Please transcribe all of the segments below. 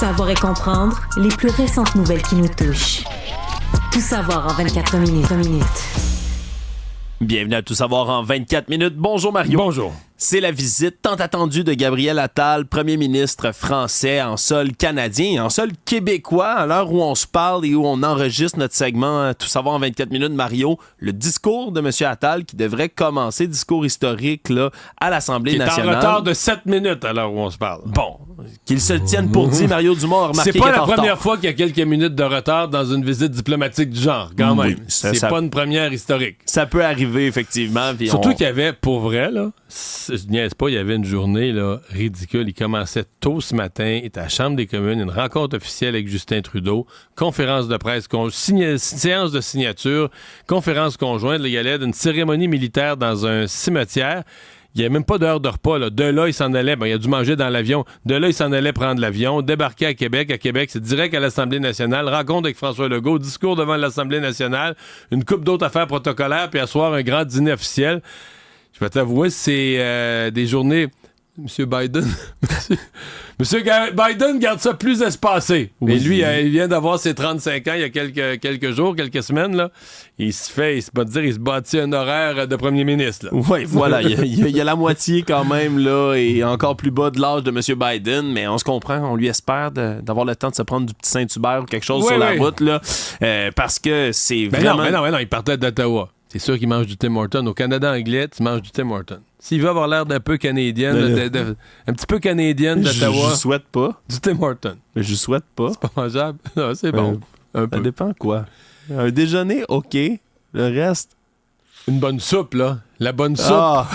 Savoir et comprendre les plus récentes nouvelles qui nous touchent. Tout savoir en 24 minutes. Bienvenue à Tout savoir en 24 minutes. Bonjour Mario. Bonjour. C'est la visite tant attendue de Gabriel Attal, premier ministre français en sol canadien et en sol québécois. À l'heure où on se parle et où on enregistre notre segment Tout savoir en 24 minutes, Mario, le discours de M. Attal qui devrait commencer, discours historique là, à l'Assemblée nationale. Il est en retard de 7 minutes à l'heure où on se parle. Bon, qu'il se le tienne pour dit, Mario Dumont a remarqué C'est pas qu'il est la en retard. première fois qu'il y a quelques minutes de retard dans une visite diplomatique du genre, quand même. Oui, ça- C'est pas une première historique. Ça peut arriver, effectivement. Puis Surtout qu'il y avait, pour vrai, là, je niaise pas, il y avait une journée là, ridicule. Il commençait tôt ce matin, il était à la Chambre des communes, une rencontre officielle avec Justin Trudeau, conférence de presse, séance de signature, conférence conjointe. Là, il y allait d'une cérémonie militaire dans un cimetière. Il n'y avait même pas d'heure de repas. Là. De là, il s'en allait. Il a dû manger dans l'avion. De là, il s'en allait prendre l'avion, débarquer à Québec. À Québec, c'est direct à l'Assemblée nationale. Rencontre avec François Legault, discours devant l'Assemblée nationale, une couple d'autres affaires protocolaires, puis asseoir un grand dîner officiel. Je vais t'avouer, c'est des journées... Monsieur Biden... Monsieur Biden garde ça plus espacé. Oui. Et lui, il vient d'avoir ses 35 ans il y a quelques jours, quelques semaines. Là. Il se bâtit un horaire de premier ministre. Là. Oui, voilà. Il y a la moitié quand même, là, et encore plus bas de l'âge de M. Biden, mais on se comprend, on lui espère d'avoir le temps de se prendre du petit Saint-Hubert ou quelque chose sur la route, là, parce que c'est vraiment... Mais non, il partait d'Ottawa. C'est sûr qu'il mange du Tim Hortons. Au Canada anglais, tu manges du Tim Hortons. S'il veut avoir l'air d'un peu canadien, un petit peu canadienne d'Ottawa, Je souhaite pas. du Tim Hortons. Mais je souhaite pas. C'est pas mangeable? Non, c'est bon. Un Ça peu. dépend quoi. Un déjeuner, OK. Le reste... Une bonne soupe, là. La bonne soupe. Ah!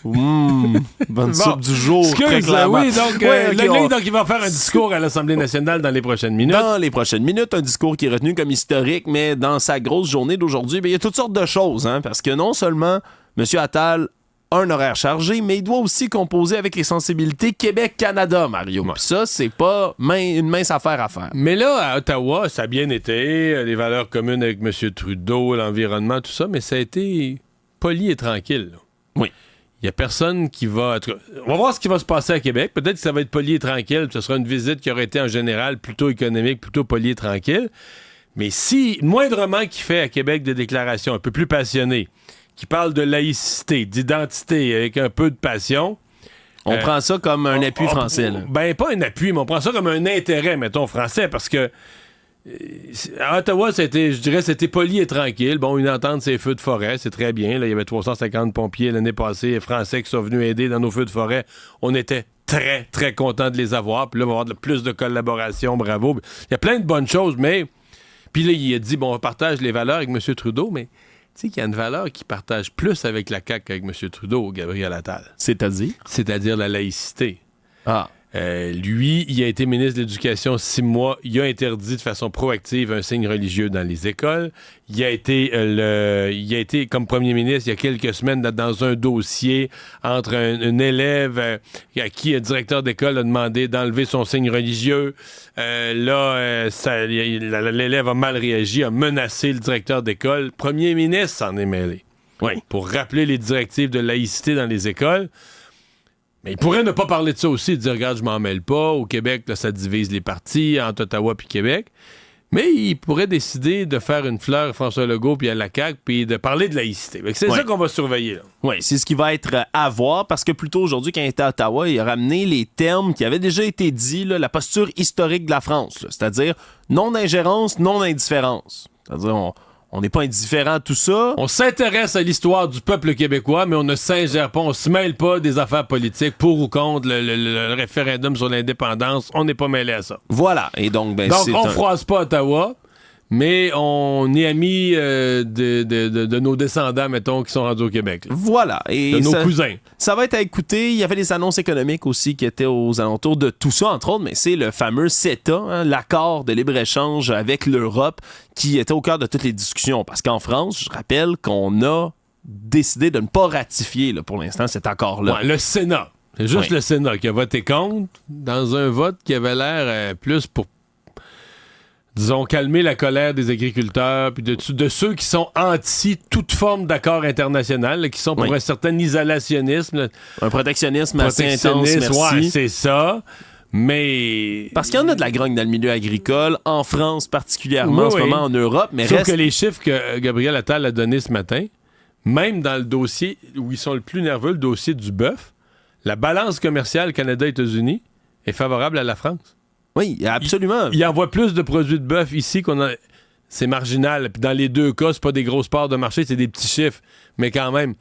Bonne soupe du jour, très Excuse, clairement. oui, donc, Ouais, ok, donc il va faire un discours à l'Assemblée nationale dans les prochaines minutes. Dans les prochaines minutes, un discours qui est retenu comme historique, mais dans sa grosse journée d'aujourd'hui, il y a toutes sortes de choses, hein, parce que non seulement M. Attal a un horaire chargé, mais il doit aussi composer avec les sensibilités Québec-Canada, Mario. Puis ça, c'est pas une mince affaire à faire. Mais là, à Ottawa, ça a bien été, les valeurs communes avec M. Trudeau, l'environnement, tout ça, mais ça a été poli et tranquille. Là. Oui. Il n'y a personne qui va... On va voir ce qui va se passer à Québec. Peut-être que ça va être poli et tranquille. Ce sera une visite qui aurait été en général plutôt économique, plutôt poli et tranquille. Mais si, moindrement qu'il fait à Québec des déclarations un peu plus passionnées, qui parlent de laïcité, d'identité, avec un peu de passion... On prend ça comme un appui français. Là. Ben, pas un appui, mais on prend ça comme un intérêt, mettons, français, parce que à Ottawa, c'était poli et tranquille. Bon, une entente, c'est feux de forêt, c'est très bien. Là, il y avait 350 pompiers l'année passée, français qui sont venus aider dans nos feux de forêt. On était très, très contents de les avoir. Puis là, on va avoir plus de collaboration, bravo. Il y a plein de bonnes choses, mais... Puis là, il a dit, bon, on partage les valeurs avec M. Trudeau, mais... Tu sais qu'il y a une valeur qui partage plus avec la CAQ qu'avec M. Trudeau, Gabriel Attal. C'est-à-dire? C'est-à-dire la laïcité. Ah. Lui, il a été ministre de l'Éducation 6 mois. Il a interdit de façon proactive un signe religieux dans les écoles. Il a été comme premier ministre il y a quelques semaines dans un dossier entre un élève à qui un directeur d'école a demandé d'enlever son signe religieux. L'élève a mal réagi, a menacé le directeur d'école. Premier ministre s'en est mêlé. Oui. Pour rappeler les directives de laïcité dans les écoles. Mais il pourrait ne pas parler de ça aussi, dire, regarde, je m'en mêle pas. Au Québec, là, ça divise les partis entre Ottawa puis Québec. Mais il pourrait décider de faire une fleur à François Legault puis à la CAQ puis de parler de laïcité. C'est ça qu'on va surveiller. Là. Oui, c'est ce qui va être à voir parce que plus tôt aujourd'hui, quand il était à Ottawa, il a ramené les termes qui avaient déjà été dits, là, la posture historique de la France, là, c'est-à-dire non-ingérence, non-indifférence. C'est-à-dire, on n'est pas indifférent à tout ça. On s'intéresse à l'histoire du peuple québécois, mais on ne s'ingère pas, on se mêle pas des affaires politiques pour ou contre le référendum sur l'indépendance. On n'est pas mêlé à ça. Voilà. Et donc, on froisse pas Ottawa, mais on est amis de nos descendants, mettons, qui sont rendus au Québec. Là. Voilà. Et de nos cousins. Ça va être à écouter. Il y avait des annonces économiques aussi qui étaient aux alentours de tout ça, entre autres, mais c'est le fameux CETA, hein, l'accord de libre-échange avec l'Europe, qui était au cœur de toutes les discussions. Parce qu'en France, je rappelle qu'on a décidé de ne pas ratifier, là, pour l'instant, cet accord-là. Ouais, le Sénat. C'est juste le Sénat qui a voté contre, dans un vote qui avait l'air plus pour, disons, calmer la colère des agriculteurs, puis de ceux qui sont anti toute forme d'accord international, là, qui sont pour un certain isolationnisme. Là. Un protectionnisme assez intense, merci. Ouais, c'est ça. Mais... Parce qu'il y en a de la grogne dans le milieu agricole, en France particulièrement, en ce moment en Europe, mais sauf que les chiffres que Gabriel Attal a donnés ce matin, même dans le dossier où ils sont le plus nerveux, le dossier du bœuf, la balance commerciale Canada-États-Unis est favorable à la France. Oui, absolument. Il envoie plus de produits de bœuf ici qu'on a... C'est marginal. Puis dans les deux cas, c'est pas des grosses parts de marché, c'est des petits chiffres, mais quand même.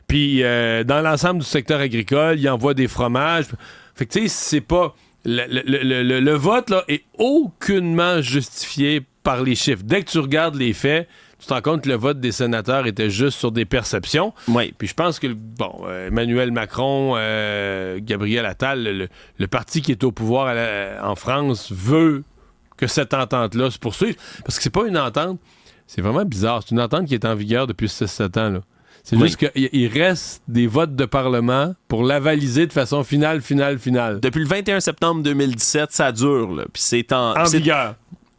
Puis dans l'ensemble du secteur agricole, il envoie des fromages. Fait que tu sais, c'est pas... Le vote là, est aucunement justifié par les chiffres. Dès que tu regardes les faits, tu te rends compte que le vote des sénateurs était juste sur des perceptions. Oui. Puis je pense que Emmanuel Macron, Gabriel Attal, le parti qui est au pouvoir en France veut que cette entente-là se poursuive. Parce que c'est pas une entente, c'est vraiment bizarre. C'est une entente qui est en vigueur depuis 6-7 ans, là. C'est juste qu'il reste des votes de Parlement pour l'avaliser de façon finale. Depuis le 21 septembre 2017, ça dure. Là. Puis c'est en vigueur.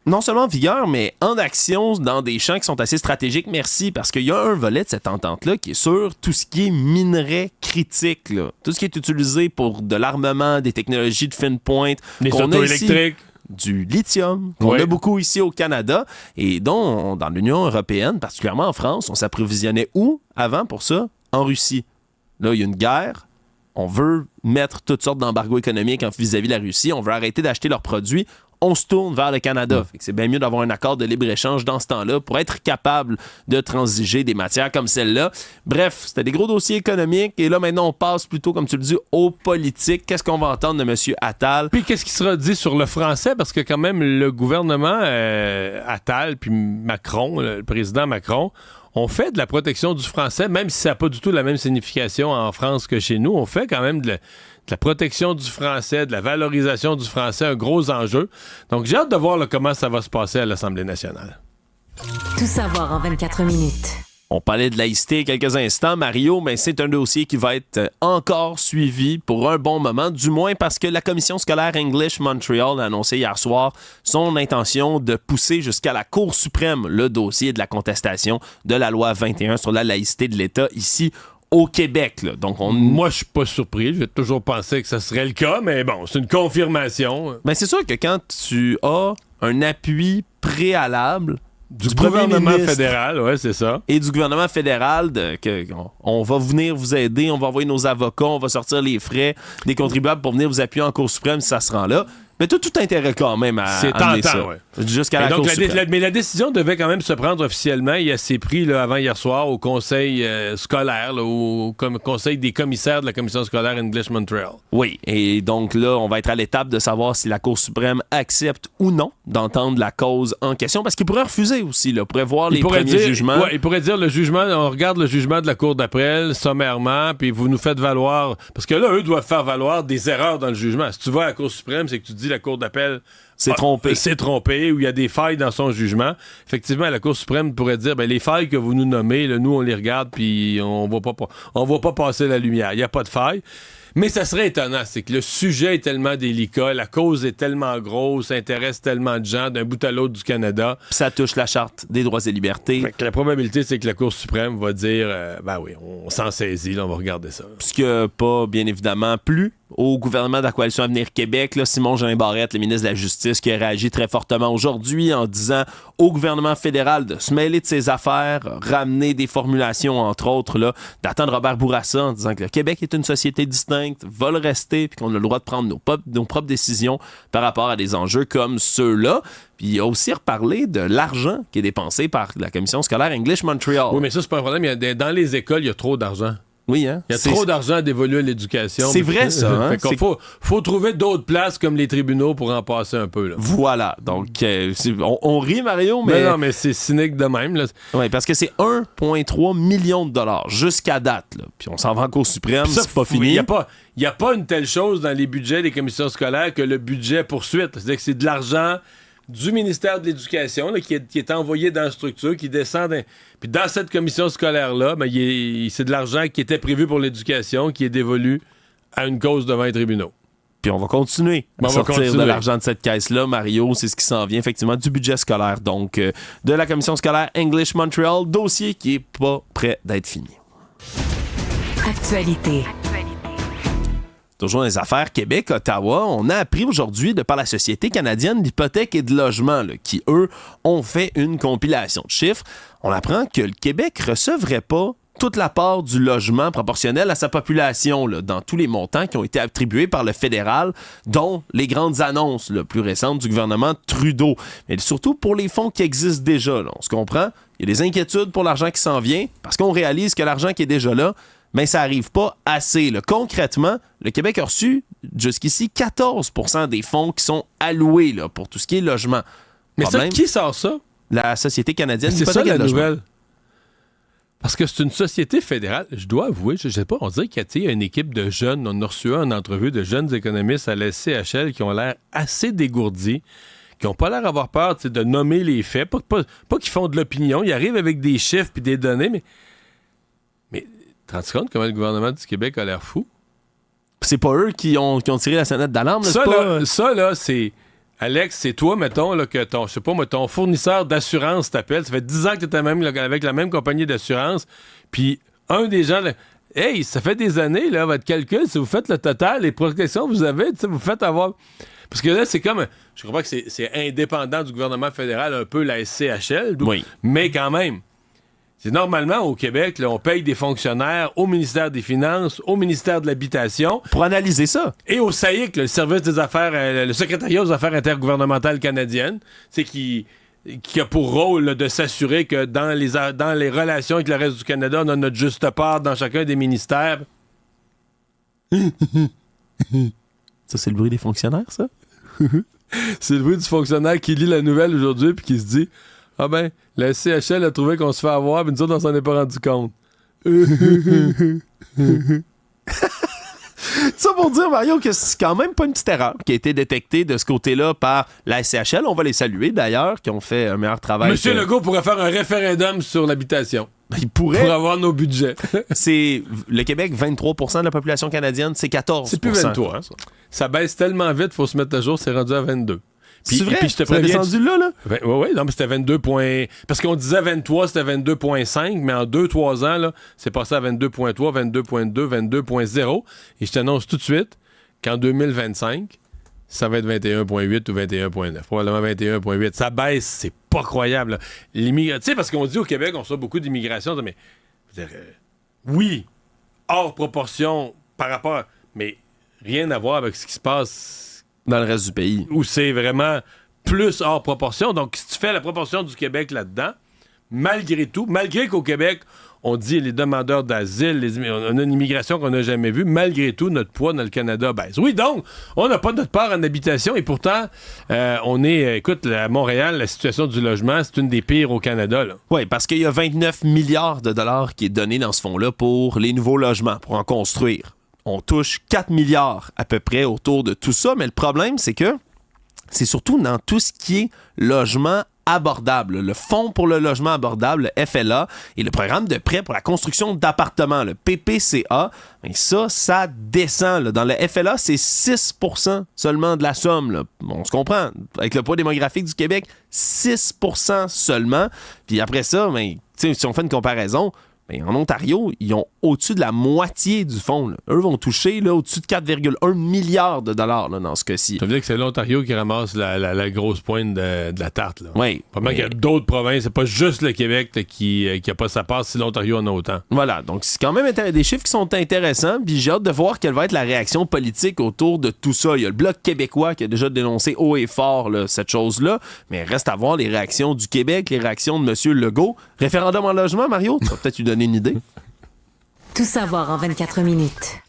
Non seulement en vigueur, mais en action dans des champs qui sont assez stratégiques. Merci, parce qu'il y a un volet de cette entente-là qui est sur tout ce qui est minerai critique. Là. Tout ce qui est utilisé pour de l'armement, des technologies de fine pointe. Les autos électriques. Du lithium, qu'on a beaucoup ici au Canada, et dont, dans l'Union européenne, particulièrement en France, on s'approvisionnait où avant pour ça? En Russie. Là, il y a une guerre. On veut mettre toutes sortes d'embargos économiques vis-à-vis de la Russie. On veut arrêter d'acheter leurs produits. On se tourne vers le Canada. Fait que c'est bien mieux d'avoir un accord de libre-échange dans ce temps-là pour être capable de transiger des matières comme celle-là. Bref, c'était des gros dossiers économiques et là, maintenant, on passe plutôt, comme tu le dis, aux politiques. Qu'est-ce qu'on va entendre de M. Attal? Puis qu'est-ce qui sera dit sur le français? Parce que quand même, le gouvernement Attal puis Macron, le président Macron, on fait de la protection du français, même si ça n'a pas du tout la même signification en France que chez nous. On fait quand même de la protection du français, de la valorisation du français, un gros enjeu. Donc, j'ai hâte de voir comment ça va se passer à l'Assemblée nationale. Tout savoir en 24 minutes. On parlait de laïcité quelques instants, Mario, mais c'est un dossier qui va être encore suivi pour un bon moment, du moins parce que la Commission scolaire English Montreal a annoncé hier soir son intention de pousser jusqu'à la Cour suprême le dossier de la contestation de la loi 21 sur la laïcité de l'État ici au Québec. Là. Donc Moi, je suis pas surpris. J'ai toujours pensé que ça serait le cas, mais bon, c'est une confirmation. Mais c'est sûr que quand tu as un appui préalable du gouvernement fédéral, ouais, c'est ça. Et du gouvernement fédéral, on va venir vous aider, on va envoyer nos avocats, on va sortir les frais des contribuables pour venir vous appuyer en Cour suprême si ça se rend là. Mais tout intérêt quand même à amener ça. Ouais. Jusqu'à la Cour suprême. Mais la décision devait quand même se prendre officiellement. Il s'est pris avant hier soir au conseil scolaire, là, au conseil des commissaires de la commission scolaire English Montreal. Oui, et donc là, on va être à l'étape de savoir si la Cour suprême accepte ou non d'entendre la cause en question, parce qu'il pourrait refuser aussi, là, pourrait voir les premiers jugements. Ouais, il pourrait dire le jugement, on regarde le jugement de la Cour d'appel sommairement, puis vous nous faites valoir, parce que là, eux doivent faire valoir des erreurs dans le jugement. Si tu vas à la Cour suprême, c'est que tu dis la Cour d'appel s'est trompé, ou il y a des failles dans son jugement. Effectivement, la Cour suprême pourrait dire, les failles que vous nous nommez, là, nous, on les regarde, puis on va pas passer la lumière. Il n'y a pas de failles. Mais ça serait étonnant, c'est que le sujet est tellement délicat, la cause est tellement grosse, ça intéresse tellement de gens d'un bout à l'autre du Canada. Puis ça touche la Charte des droits et libertés. Fait que la probabilité, c'est que la Cour suprême va dire, oui, on s'en saisit, là, on va regarder ça. Puisque pas, bien évidemment, plus au gouvernement de la Coalition Avenir Québec, là, Simon-Jean Barrette, le ministre de la Justice, qui a réagi très fortement aujourd'hui en disant au gouvernement fédéral de se mêler de ses affaires, ramener des formulations, entre autres, là, d'attendre Robert Bourassa en disant que le Québec est une société distincte, va le rester, puis qu'on a le droit de prendre nos propres décisions par rapport à des enjeux comme ceux-là. Puis il a aussi reparlé de l'argent qui est dépensé par la Commission scolaire English Montreal. Oui, mais ça, c'est pas un problème. Dans les écoles, il y a trop d'argent. Oui, hein? Il y a trop d'argent dévolu à l'éducation. C'est vrai, ça. Hein? Faut trouver d'autres places comme les tribunaux pour en passer un peu. Là. Voilà. Donc, on rit, Mario, mais... Non, mais c'est cynique de même. Oui, parce que c'est 1,3 million de dollars jusqu'à date. Là. Puis on s'en va en Cour suprême, c'est pas fini. Il n'y a pas une telle chose dans les budgets des commissions scolaires que le budget poursuite. C'est-à-dire que c'est de l'argent du ministère de l'Éducation là, qui est envoyé dans la structure, qui descend puis dans cette commission scolaire-là, c'est de l'argent qui était prévu pour l'éducation, qui est dévolu à une cause devant les tribunaux. Puis on va continuer à sortir de l'argent de cette caisse-là. Mario, c'est ce qui s'en vient, effectivement, du budget scolaire, donc de la commission scolaire English Montreal, dossier qui est pas prêt d'être fini. Actualité. Toujours dans les affaires Québec-Ottawa, on a appris aujourd'hui de par la Société canadienne d'hypothèques et de logement, là, qui, eux, ont fait une compilation de chiffres. On apprend que le Québec recevrait pas toute la part du logement proportionnel à sa population là, dans tous les montants qui ont été attribués par le fédéral, dont les grandes annonces là, plus récentes du gouvernement Trudeau. Mais surtout pour les fonds qui existent déjà. Là. On se comprend, il y a des inquiétudes pour l'argent qui s'en vient parce qu'on réalise que l'argent qui est déjà là, mais ça n'arrive pas assez. Là. Concrètement, le Québec a reçu jusqu'ici 14% des fonds qui sont alloués là, pour tout ce qui est logement. Mais ça, qui sort ça? La Société canadienne d'hypothèques et de logement. C'est ça la nouvelle. Parce que c'est une société fédérale, je dois avouer, je sais pas, on dirait qu'il y a une équipe de jeunes, on a reçu en entrevue de jeunes économistes à la SCHL qui ont l'air assez dégourdis, qui n'ont pas l'air d'avoir peur de nommer les faits, pas qu'ils font de l'opinion, ils arrivent avec des chiffres puis des données, mais tu te rends compte comment le gouvernement du Québec a l'air fou? C'est pas eux qui ont tiré la sonnette d'alarme, là, ça, c'est... Alex, c'est toi, mettons, là, que ton fournisseur d'assurance t'appelle. Ça fait 10 ans que tu es avec la même compagnie d'assurance. Puis un des gens, là, hey, ça fait des années, là, votre calcul, si vous faites le total, les protections que vous avez, vous faites avoir. Parce que là, c'est comme. Je comprends que c'est indépendant du gouvernement fédéral, un peu la SCHL, oui. Mais quand même. C'est normalement au Québec, là, on paye des fonctionnaires au ministère des Finances, au ministère de l'Habitation. Pour analyser ça. Et au SAIC, le service des affaires, le secrétariat aux affaires intergouvernementales canadiennes, c'est qui a pour rôle là, de s'assurer que dans les relations avec le reste du Canada, on a notre juste part dans chacun des ministères. Ça, c'est le bruit des fonctionnaires, ça? C'est le bruit du fonctionnaire qui lit la nouvelle aujourd'hui puis qui se dit « Ah ben, la CHL a trouvé qu'on se fait avoir, mais nous autres, on s'en est pas rendu compte. » Ça pour dire, Mario, que c'est quand même pas une petite erreur qui a été détectée de ce côté-là par la SCHL. On va les saluer, d'ailleurs, qui ont fait un meilleur travail. Monsieur Legault pourrait faire un référendum sur l'habitation. Il pourrait. Pour avoir nos budgets. C'est le Québec, 23% de la population canadienne, c'est 14%. C'est plus 23. Hein, ça baisse tellement vite, faut se mettre à jour, c'est rendu à 22. C'est vrai? Puis je te préviens, descendu là? Oui, non, mais c'était 22 points... Parce qu'on disait 23, c'était 22,5, mais en 2-3 ans, là, c'est passé à 22,3, 22,2, 22,0. Et je t'annonce tout de suite qu'en 2025, ça va être 21,8 ou 21,9. Probablement 21,8. Ça baisse, c'est pas croyable. Tu sais, parce qu'on dit au Québec, on reçoit beaucoup d'immigration, mais... oui, hors proportion par rapport... Mais rien à voir avec ce qui se passe... dans le reste du pays. Où c'est vraiment plus hors proportion. Donc, si tu fais la proportion du Québec là-dedans, malgré tout, malgré qu'au Québec, on dit les demandeurs d'asile, on a une immigration qu'on n'a jamais vue, malgré tout, notre poids dans le Canada baisse. Oui, donc, on n'a pas notre part en habitation et pourtant, on est, écoute, à Montréal, la situation du logement, c'est une des pires au Canada. Oui, parce qu'il y a 29 milliards de dollars qui est donné dans ce fonds-là pour les nouveaux logements, pour en construire. On touche 4 milliards à peu près autour de tout ça, mais le problème, c'est que c'est surtout dans tout ce qui est logement abordable. Le Fonds pour le logement abordable, le FLA, et le programme de prêt pour la construction d'appartements, le PPCA, et ça descend. Là. Dans le FLA, c'est 6% seulement de la somme. Là. On se comprend. Avec le poids démographique du Québec, 6% seulement. Puis après ça, si on fait une comparaison, en Ontario, ils ont au-dessus de la moitié du fonds. Là. Eux vont toucher là, au-dessus de 4,1 milliards de dollars là, dans ce cas-ci. Ça veut dire que c'est l'Ontario qui ramasse la grosse pointe de la tarte. Oui. Probablement qu'il y a d'autres provinces. C'est pas juste le Québec là, qui a pas sa part si l'Ontario en a autant. Voilà. Donc, c'est quand même des chiffres qui sont intéressants. Puis j'ai hâte de voir quelle va être la réaction politique autour de tout ça. Il y a le Bloc québécois qui a déjà dénoncé haut et fort là, cette chose-là. Mais reste à voir les réactions du Québec, les réactions de M. Legault. Référendum en logement, Mario? Tu vas peut-être lui donner une idée. Tout savoir en 24 minutes.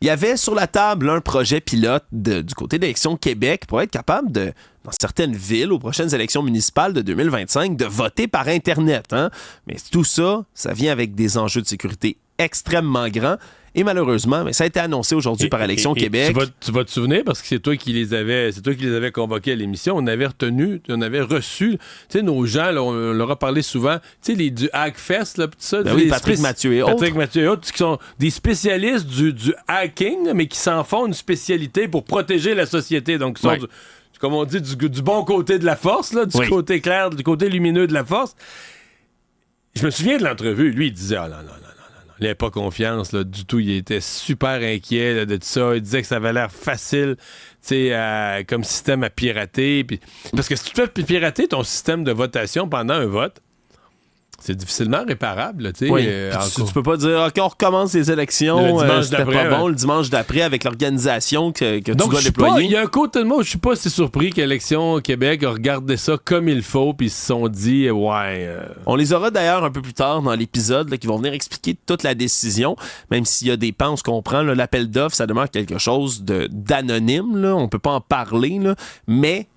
Il y avait sur la table un projet pilote du côté d'Élections Québec pour être capable de, dans certaines villes, aux prochaines élections municipales de 2025, de voter par Internet. Hein? Mais tout ça, ça vient avec des enjeux de sécurité extrêmement grands. Et malheureusement, ça a été annoncé aujourd'hui par Élections Québec. Tu vas te souvenir, parce que c'est toi qui les avais convoqués à l'émission. On avait reçu, tu sais, nos gens, là, on leur a parlé souvent, tu sais, du Hackfest, là, tout ça. Ben oui, Patrick Mathieu et autres. Qui sont des spécialistes du hacking, mais qui s'en font une spécialité pour protéger la société. Donc, ils sont, comme on dit, du bon côté de la force, là, du côté clair, du côté lumineux de la force. Je me souviens de l'entrevue. Lui, il disait, Il n'avait pas confiance là, du tout. Il était super inquiet là, de tout ça. Il disait que ça avait l'air facile comme système à pirater. Parce que si tu fais pirater ton système de votation pendant un vote, c'est difficilement réparable. Oui. Tu peux pas dire OK, on recommence les élections. C'était pas bon le dimanche d'après avec l'organisation que tu dois déployer. Il y a un côté de moi où je suis pas si surpris qu'Élections au Québec a regardé ça comme il faut puis ils se sont dit On les aura d'ailleurs un peu plus tard dans l'épisode là, qui vont venir expliquer toute la décision, même s'il y a des pans, on se comprend. Là, l'appel d'offres, ça demeure quelque chose d'anonyme. Là, on peut pas en parler, là, mais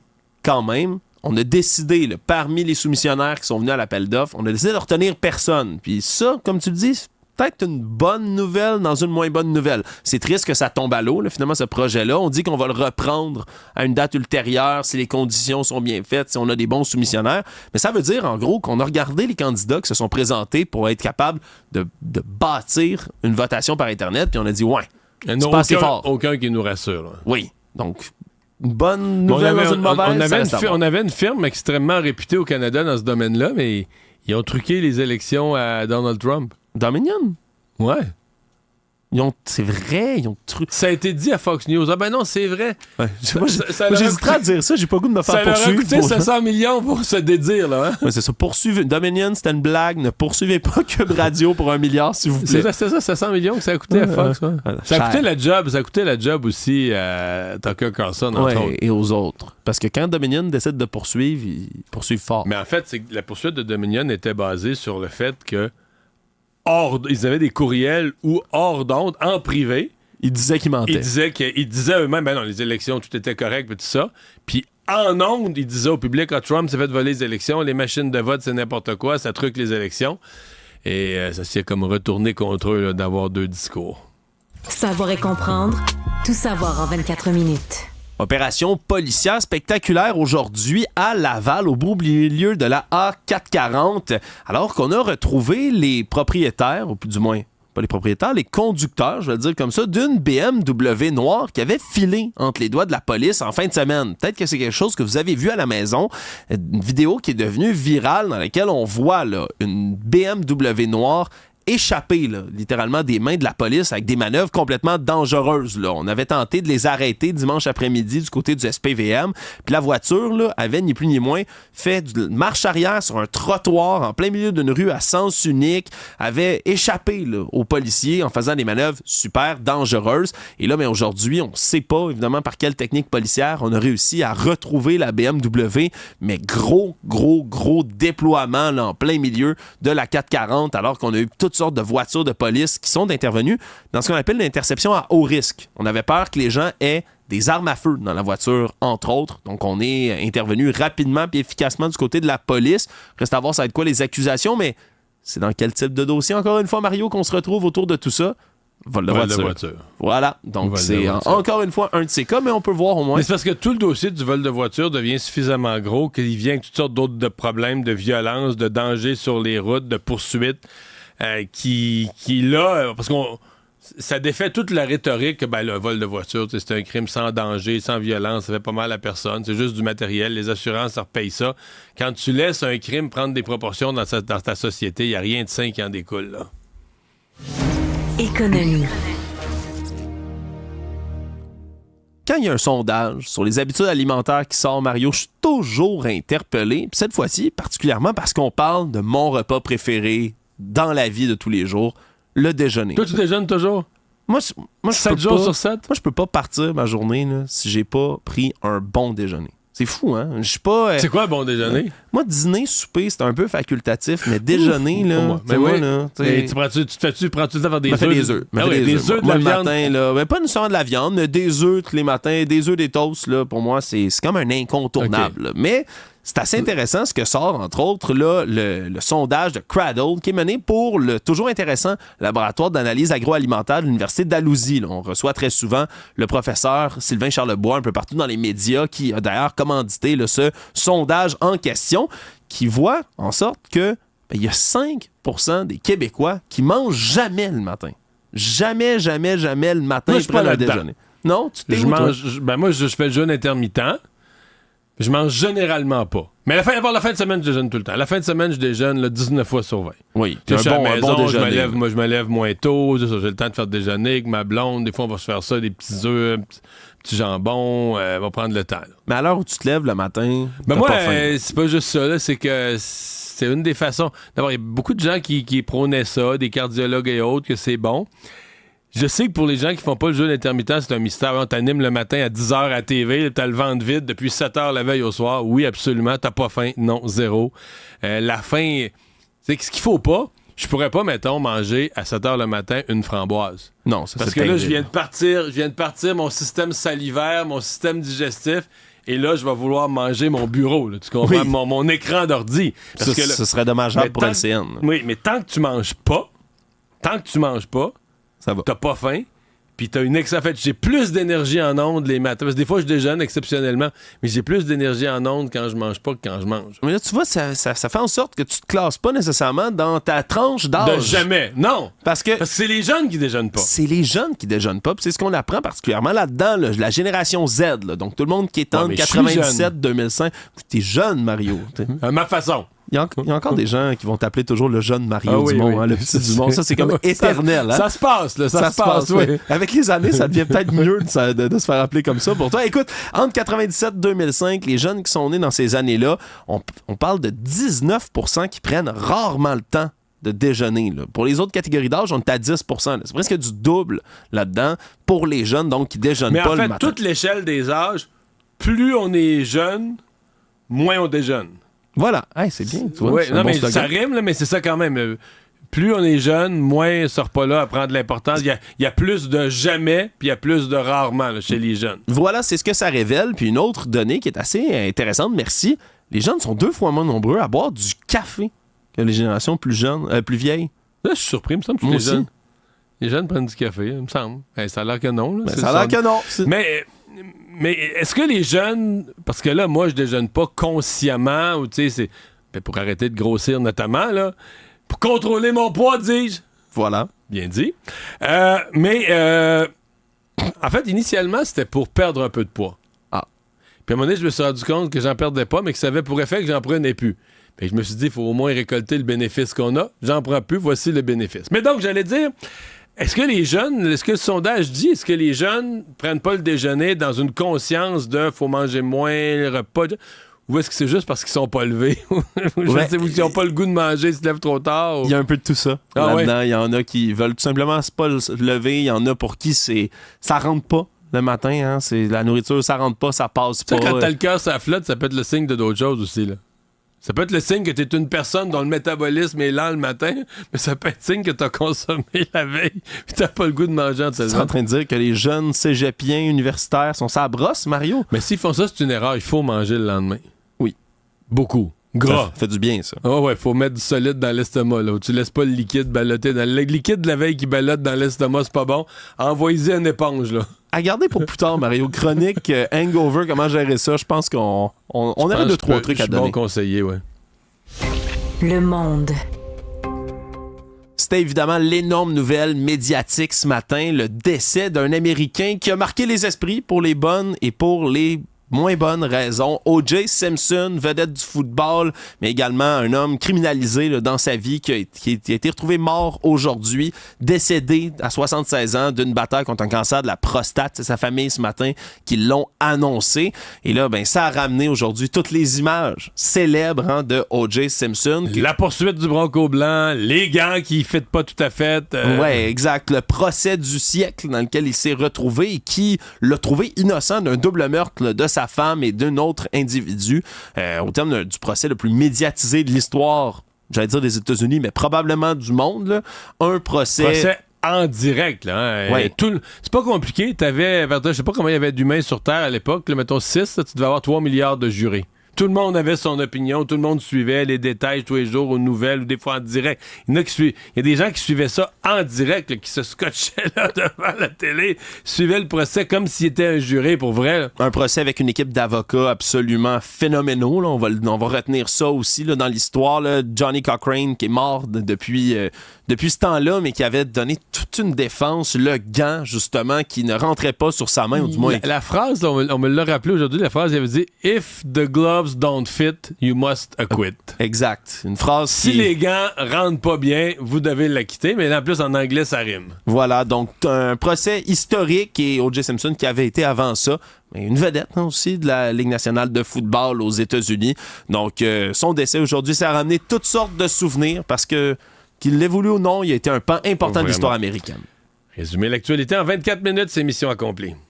quand même. On a décidé, là, parmi les soumissionnaires qui sont venus à l'appel d'offres, on a décidé de retenir personne. Puis ça, comme tu le dis, c'est peut-être une bonne nouvelle dans une moins bonne nouvelle. C'est triste que ça tombe à l'eau, là, finalement, ce projet-là. On dit qu'on va le reprendre à une date ultérieure si les conditions sont bien faites, si on a des bons soumissionnaires. Mais ça veut dire, en gros, qu'on a regardé les candidats qui se sont présentés pour être capables de bâtir une votation par Internet, puis on a dit, c'est pas assez fort. Aucun qui nous rassure. Là. Oui, donc... Une bonne nouvelle dans une mauvaise. On avait une firme extrêmement réputée au Canada dans ce domaine-là, mais ils ont truqué les élections à Donald Trump. Dominion? Ouais. C'est vrai, ils ont truqué. Ça a été dit à Fox News. Ah ben non, c'est vrai. Ouais. J'hésiterais à dire ça, j'ai pas le goût de me faire poursuivre. Ça leur a coûté 500 millions pour se dédire, là. Hein? Ouais, c'est ça. Poursuivre. Dominion, c'était une blague. Ne poursuivez pas Cube Radio pour 1 milliard, s'il vous plaît. C'est ça, 500 millions que ça a coûté à Fox. Ouais. Ça a coûté la job aussi à Tucker Carlson, entre autres. Et aux autres. Parce que quand Dominion décide de poursuivre, ils poursuivent fort. Mais en fait, la poursuite de Dominion était basée sur le fait que ils avaient des courriels ou hors d'onde, en privé. Ils disaient qu'ils mentaient. Ils disaient eux-mêmes, ben non, les élections, tout était correct, et tout ça. Puis en onde, ils disaient au public, Trump s'est fait voler les élections, les machines de vote, c'est n'importe quoi, ça truque les élections. Et ça s'est comme retourné contre eux là, d'avoir deux discours. Savoir et comprendre, tout savoir en 24 minutes. Opération policière spectaculaire aujourd'hui à Laval, au beau milieu de la A440, alors qu'on a retrouvé les propriétaires, ou du moins pas les propriétaires, les conducteurs, je vais le dire comme ça, d'une BMW noire qui avait filé entre les doigts de la police en fin de semaine. Peut-être que c'est quelque chose que vous avez vu à la maison, une vidéo qui est devenue virale dans laquelle on voit là, une BMW noire échapper là, littéralement des mains de la police avec des manœuvres complètement dangereuses. Là. On avait tenté de les arrêter dimanche après-midi du côté du SPVM. Puis la voiture là, avait ni plus ni moins fait une marche arrière sur un trottoir en plein milieu d'une rue à sens unique, avait échappé là, aux policiers en faisant des manœuvres super dangereuses. Et là, mais aujourd'hui, on ne sait pas évidemment par quelle technique policière on a réussi à retrouver la BMW, mais gros déploiement là, en plein milieu de la 440 alors qu'on a eu toutes sortes de voitures de police qui sont intervenues dans ce qu'on appelle l'interception à haut risque. On avait peur que les gens aient des armes à feu dans la voiture, entre autres. Donc, on est intervenu rapidement et efficacement du côté de la police. Reste à voir ça va être quoi les accusations, mais c'est dans quel type de dossier, encore une fois, Mario, qu'on se retrouve autour de tout ça? Vol de voiture. Voilà. Donc, c'est encore une fois un de ces cas, mais on peut voir au moins. Mais c'est parce que tout le dossier du vol de voiture devient suffisamment gros qu'il vient avec toutes sortes d'autres de problèmes, de violence, de danger sur les routes, de poursuites. Qui là, parce qu'on ça défait toute la rhétorique que le vol de voiture, c'est un crime sans danger, sans violence, ça fait pas mal à personne, c'est juste du matériel, les assurances ça repayent ça. Quand tu laisses un crime prendre des proportions dans ta société, il n'y a rien de sain qui en découle. Là. Économie. Quand il y a un sondage sur les habitudes alimentaires qui sort, Mario, je suis toujours interpellé. Puis cette fois-ci, particulièrement parce qu'on parle de mon repas préféré dans la vie de tous les jours, le déjeuner. Toi, tu déjeunes toujours? Moi 7 jours sur 7? Moi, je peux pas partir ma journée là, si j'ai pas pris un bon déjeuner. C'est fou, hein? Je suis pas... C'est quoi un bon déjeuner? Moi, dîner, souper, c'est un peu facultatif, mais déjeuner, là... Mais oui, là... Prends-tu le temps de faire des œufs? Des œufs. Des œufs de la viande? Matin, là, mais pas nécessairement de la viande, mais des œufs tous les matins, des œufs, des toasts, là, pour moi, c'est comme un incontournable. Okay. Mais c'est assez intéressant ce que sort, entre autres, là, le sondage de Cradle, qui est mené pour le toujours intéressant laboratoire d'analyse agroalimentaire de l'Université d'Alousie. Là. On reçoit très souvent le professeur Sylvain Charlebois, un peu partout dans les médias, qui a d'ailleurs commandité là, ce sondage en question, qui voit en sorte que il y a 5% des Québécois qui mangent jamais le matin. Jamais le matin. Moi, je suis pas là-dedans. déjeuner. Non, tu t'es moi, je fais le jeûne intermittent. Je mange généralement pas. Mais à la fin de semaine, je déjeune tout le temps. À la fin de semaine, je déjeune 19 fois sur 20. Oui, Je suis à la maison, bon je me déjeuner. lève, moi, je me lève moins tôt. J'ai le temps de faire déjeuner avec ma blonde. Des fois, on va se faire ça, des petits œufs, petit jambon. On va prendre le temps. Là. Mais à l'heure où tu te lèves le matin, Ben t'as moi, pas faim. c'est pas juste ça. Là, c'est que c'est une des façons. D'abord, il y a beaucoup de gens qui prônaient ça, des cardiologues et autres, que c'est bon. Je sais que pour les gens qui font pas le jeûne intermittent, c'est un mystère. On t'anime le matin à 10h à la TV, t'as le ventre vide depuis 7h la veille au soir. Oui, absolument. T'as pas faim? Non, zéro. La faim, c'est ce qu'il faut pas. Je pourrais pas, mettons, manger à 7h le matin une framboise. Non, ça Parce c'est que là, terrible. je viens de partir mon système salivaire, mon système digestif, et là, je vais vouloir manger mon bureau. Là, tu comprends? Oui. Mon écran d'ordi. Parce que là, Ce serait dommageable mais pour LCN. oui, mais tant que tu manges pas, Ça va. t'as pas faim, puis t'as une en fait, j'ai plus d'énergie en ondes les matins. Parce que des fois, je déjeune exceptionnellement, mais j'ai plus d'énergie en ondes quand je mange pas que quand je mange. Mais là, tu vois, ça fait en sorte que tu te classes pas nécessairement dans ta tranche d'âge. De jamais. Non! Parce que Parce que c'est les jeunes qui déjeunent pas. c'est les jeunes qui déjeunent pas. Puis c'est ce qu'on apprend particulièrement là-dedans, là, la génération Z. Là, donc tout le monde qui est Ouais, entre mais je suis 97 2005. T'es jeune, Mario. À ma façon. Il y a encore des gens qui vont t'appeler toujours le jeune Mario Ah oui, Dumont, oui. hein, le petit Dumont. Ça, c'est comme éternel. Hein? Ça se passe, là. Ça se passe, oui. Avec les années, ça devient peut-être mieux de se faire appeler comme ça pour toi. Écoute, entre 97 et 2005, les jeunes qui sont nés dans ces années-là, on parle de 19% qui prennent rarement le temps de déjeuner. Là. Pour les autres catégories d'âge, on est à 10%. Là. C'est presque du double là-dedans pour les jeunes donc qui déjeunent Mais pas en le fait, matin. toute l'échelle des âges, plus on est jeune, moins on déjeune. Voilà. Hey, c'est bien. Tu vois, Ouais, c'est un non, bon mais slogan. ça rime, là, mais c'est ça quand même. Plus on est jeune, moins on sort pas là à prendre de l'importance. Il y a plus de jamais, puis il y a plus de rarement là, chez les jeunes. Voilà, c'est ce que ça révèle. Puis une autre donnée qui est assez intéressante, merci. Les jeunes sont 2 fois moins nombreux à boire du café que les générations plus jeunes, plus vieilles. Là, je suis surpris, il me semble que Moi les aussi. jeunes. Les jeunes prennent du café, il me semble. Ça a l'air que non. Là, Ben, c'est ça a l'air que non. Mais est-ce que les jeunes. Parce que là, moi, je déjeune pas consciemment, ou tu sais, c'est. Pour arrêter de grossir notamment, là. Pour contrôler mon poids, dis-je. Voilà. Bien dit. En fait, initialement, c'était pour perdre un peu de poids. Ah. Puis à un moment donné, je me suis rendu compte que j'en perdais pas, mais que ça avait pour effet que j'en prenais plus. Puis je me suis dit, il faut au moins récolter le bénéfice qu'on a. J'en prends plus, voici le bénéfice. Mais donc, j'allais dire, est-ce que le sondage dit, est-ce que les jeunes prennent pas le déjeuner dans une conscience de faut manger moins, le repas, ou est-ce que c'est juste parce qu'ils sont pas levés? Ouais. Ou qu'ils n'ont pas le goût de manger, ils se lèvent trop tard? Il y a un peu de tout ça Ah là-dedans. Il y en a qui veulent tout simplement pas se lever. Il y en a pour qui ça rentre pas le matin. Hein. C'est la nourriture, ça rentre pas, ça passe Tu pas. sais, quand t'as le cœur, ça flotte, ça peut être le signe de d'autres choses aussi, là. Ça peut être le signe que t'es une personne dont le métabolisme est lent le matin, mais ça peut être signe que t'as consommé la veille et t'as pas le goût de manger en te Tu es en levant. train de dire que les jeunes cégepiens universitaires sont ça à brosse, Mario? Mais s'ils font ça, c'est une erreur. Il faut manger le lendemain. Oui. Beaucoup. Gras. Ça fait du bien, ça. Ah ouais, faut mettre du solide dans l'estomac, là. Où tu laisses pas le liquide balloter. Le liquide de la veille qui ballotte dans l'estomac, c'est pas bon. Envoyez-y une éponge, là. À garder pour plus tard, Mario. Chronique, hangover, comment gérer ça? Je pense qu'on aurait 2-3 trucs à donner. Bon conseiller, ouais. Le monde. C'était évidemment l'énorme nouvelle médiatique ce matin, le décès d'un Américain qui a marqué les esprits pour les bonnes et pour les moins bonnes raisons. O.J. Simpson, vedette du football, mais également un homme criminalisé là, dans sa vie qui a été retrouvé mort aujourd'hui, décédé à 76 ans d'une bataille contre un cancer de la prostate. C'est sa famille ce matin qui l'ont annoncé. Et là, ben, ça a ramené aujourd'hui toutes les images célèbres hein, de O.J. Simpson. La poursuite du Bronco blanc, les gants qui ne fitent pas tout à fait. Ouais, exact. Le procès du siècle dans lequel il s'est retrouvé et qui l'a trouvé innocent d'un double meurtre là, de sa femme et d'un autre individu. Au terme du procès le plus médiatisé de l'histoire, j'allais dire des États-Unis, mais probablement du monde, là. Un procès en direct, là. Hein. Ouais. C'est pas compliqué. T'avais, je sais pas combien il y avait d'humains sur Terre à l'époque. Là, mettons 6, là, tu devais avoir 3 milliards de jurés. Tout le monde avait son opinion, tout le monde suivait les détails tous les jours aux nouvelles ou des fois en direct. Il y a des gens qui suivaient ça en direct, là, qui se scotchaient là, devant la télé, suivaient le procès comme s'il était un juré pour vrai. Là. Un procès avec une équipe d'avocats absolument phénoménaux. Là. On va retenir ça aussi là, dans l'histoire. Là. Johnny Cochrane, qui est mort depuis ce temps-là, mais qui avait donné toute une défense, le gant, justement, qui ne rentrait pas sur sa main, ou du moins... La phrase, là, on me l'a rappelé aujourd'hui, la phrase, il avait dit « If the gloves don't fit, you must acquit ». Exact. Une phrase Si les gants rentrent pas bien, vous devez l'acquitter, mais en plus, en anglais, ça rime. Voilà, donc un procès historique, et O.J. Simpson qui avait été avant ça, une vedette aussi de la Ligue nationale de football aux États-Unis. Donc, son décès aujourd'hui, ça a ramené toutes sortes de souvenirs parce que, qu'il l'ait voulu ou non, il a été un pan important de l'histoire américaine. Résumer l'actualité en 24 minutes, c'est mission accomplie.